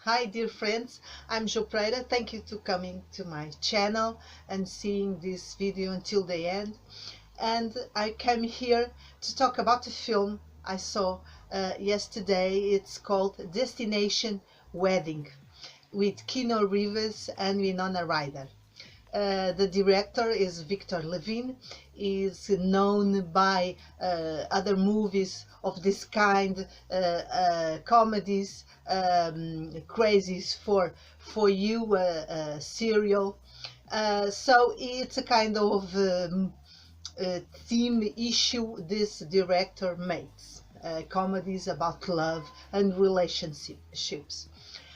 Hi dear friends, I'm Jo Pereira. Thank you to coming to my channel and seeing this video until the end. And I came here to talk about a film I saw yesterday. It's called Destination Wedding with Keanu Reeves and Winona Ryder. The director is Levin. Is known by other movies of this kind, comedies, crazies for you, serial. So it's a kind of theme issue this director makes. Comedies about love and relationships.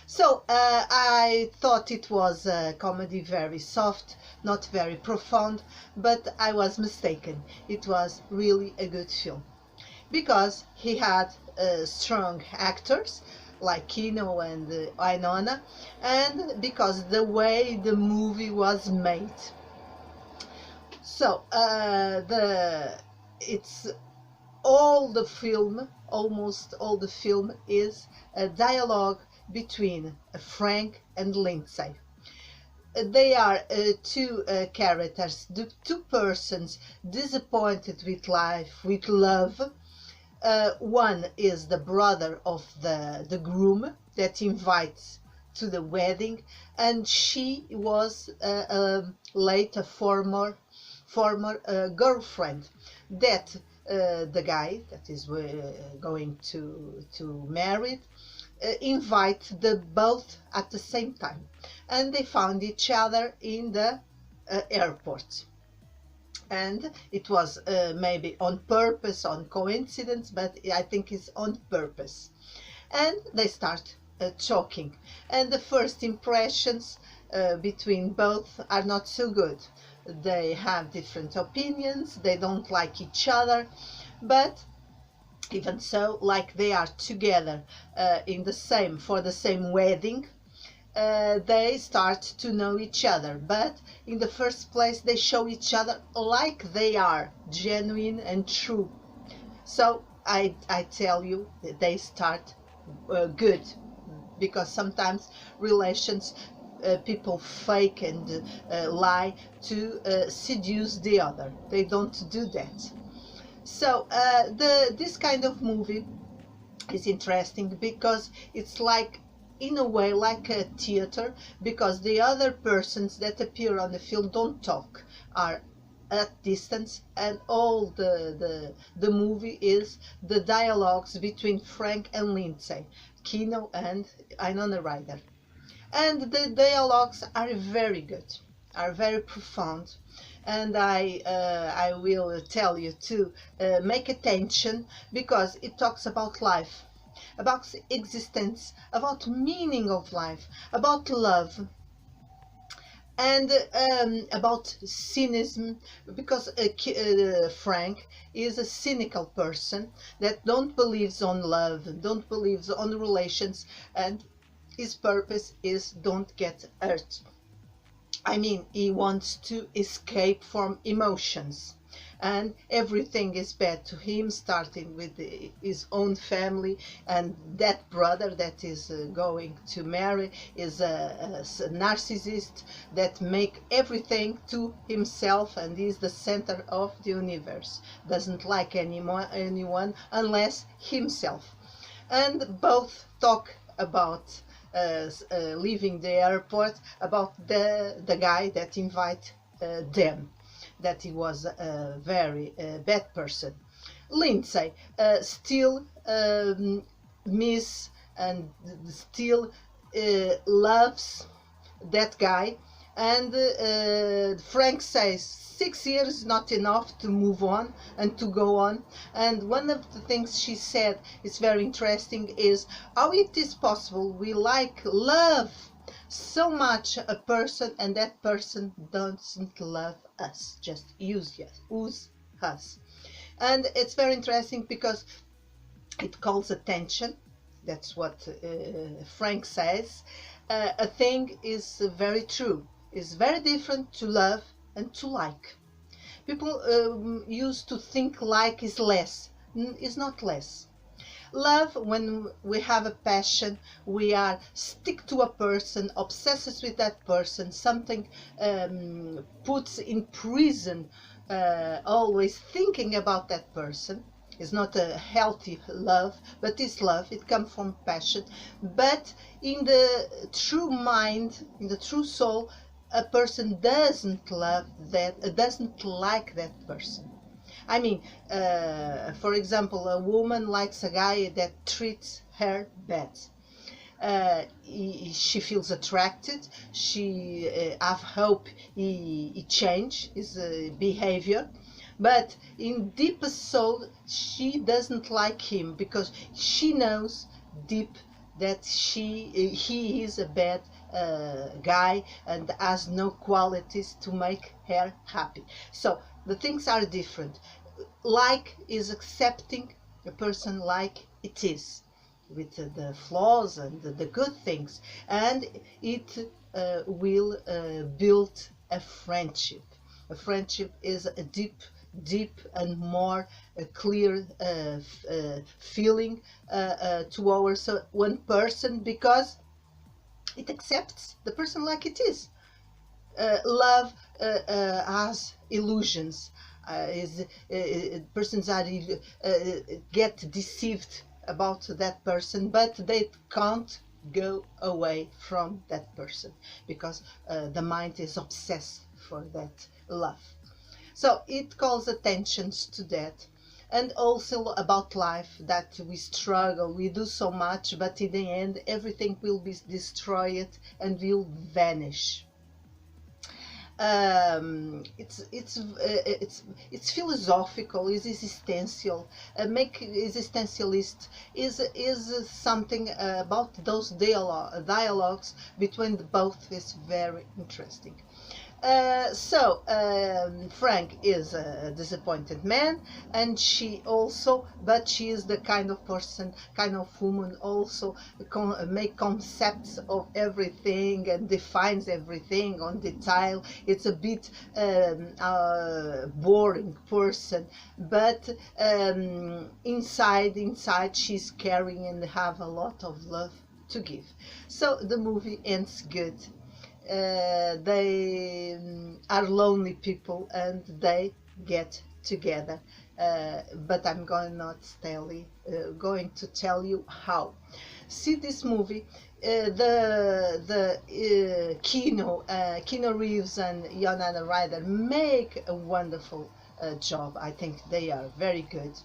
So I thought it was a comedy very soft, not very profound, but I was mistaken. It was really a good film because he had strong actors like Kino and Ainona, and because the way the movie was made. So it's all the film, almost all the film is a dialogue between Frank and Lindsay. They are two characters, two persons disappointed with life, with love. One is the brother of the groom that invites to the wedding, and she was later former girlfriend that the guy that is going to marry invite them both at the same time, and they found each other in the airport. And it was maybe on purpose, on coincidence, but I think it's on purpose. And they start talking, and the first impressions between both are not so good. They have different opinions, they don't like each other, but even so, like they are together for the same wedding, they start to know each other. But in the first place, they show each other like they are genuine and true. So I tell you that they start good, because sometimes relations people fake and lie to seduce the other. They don't do that. So this kind of movie is interesting because it's like, in a way, like a theater, because the other persons that appear on the film don't talk, are at distance, and all the movie is the dialogues between Frank and Lindsay, Kino and Winona Ryder. And the dialogues are very good, are very profound, and I will tell you to make attention, because it talks about life, about existence, about meaning of life, about love, and about cynicism, because Frank is a cynical person that don't believes on love, don't believes on relations, and his purpose is don't get hurt. I mean, he wants to escape from emotions, and everything is bad to him, starting with his own family, and that brother that is going to marry is a narcissist that make everything to himself, and is the center of the universe, doesn't like anyone unless himself. And both talk about leaving the airport, about the guy that invite them, that he was a very bad person. Lindsay still miss and still loves that guy, and Frank says 6 years is not enough to move on and to go on. And one of the things she said is very interesting, is how it is possible we love so much a person, and that person doesn't love us, just use us. And it's very interesting because it calls attention. That's what Frank says. A thing is very true. It's very different to love and to like. People used to think like is less. It's not less. Love, when we have a passion, we are stick to a person, obsessed with that person, something puts in prison, always thinking about that person. It's not a healthy love, but it's love. It comes from passion. But in the true mind, in the true soul, a person doesn't love that, doesn't like that person. I mean, for example, a woman likes a guy that treats her bad. She feels attracted. She have hope he change his behavior, but in deepest soul she doesn't like him because she knows deep that he is a bad guy and has no qualities to make her happy. So the things are different. Like is accepting a person like it is, with the flaws and the good things, and it will build a friendship. A friendship is a deep and more clear feeling to our one person, because it accepts the person like it is. Love has illusions. Persons are get deceived about that person, but they can't go away from that person because the mind is obsessed for that love. So it calls attentions to that, and also about life, that we struggle, we do so much, but in the end everything will be destroyed and will vanish. It's philosophical, it's existential. Make existentialist is something about those dialogues between the both is very interesting. Frank is a disappointed man, and she also, but she is the kind of person, kind of woman also make concepts of everything and defines everything on detail. It's a bit boring person, but inside she's caring and have a lot of love to give. So the movie ends good. They are lonely people and they get together. But I'm going to tell you how. See this movie. Keanu Reeves and Winona Ryder make a wonderful job. I think they are very good.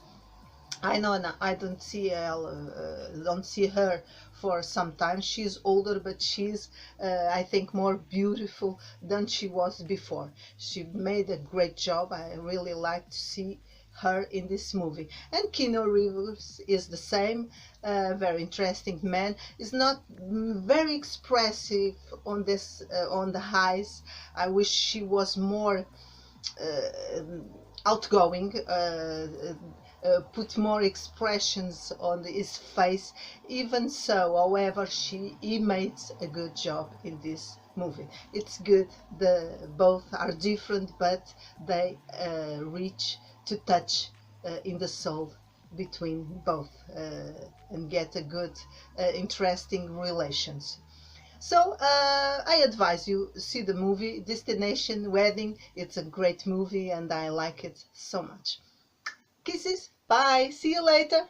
I know I don't see her for some time. She's older, but she's, I think, more beautiful than she was before. She made a great job. I really like to see her in this movie. And Keanu Reeves is the same, very interesting man. Is not very expressive on this on the highs. I wish she was more outgoing. Put more expressions on his face. Even so, however, he made a good job in this movie. It's good. The both are different, but they reach to touch in the soul between both and get a good, interesting relations. So I advise you see the movie Destination Wedding. It's a great movie and I like it so much. Kisses. Bye. See you later.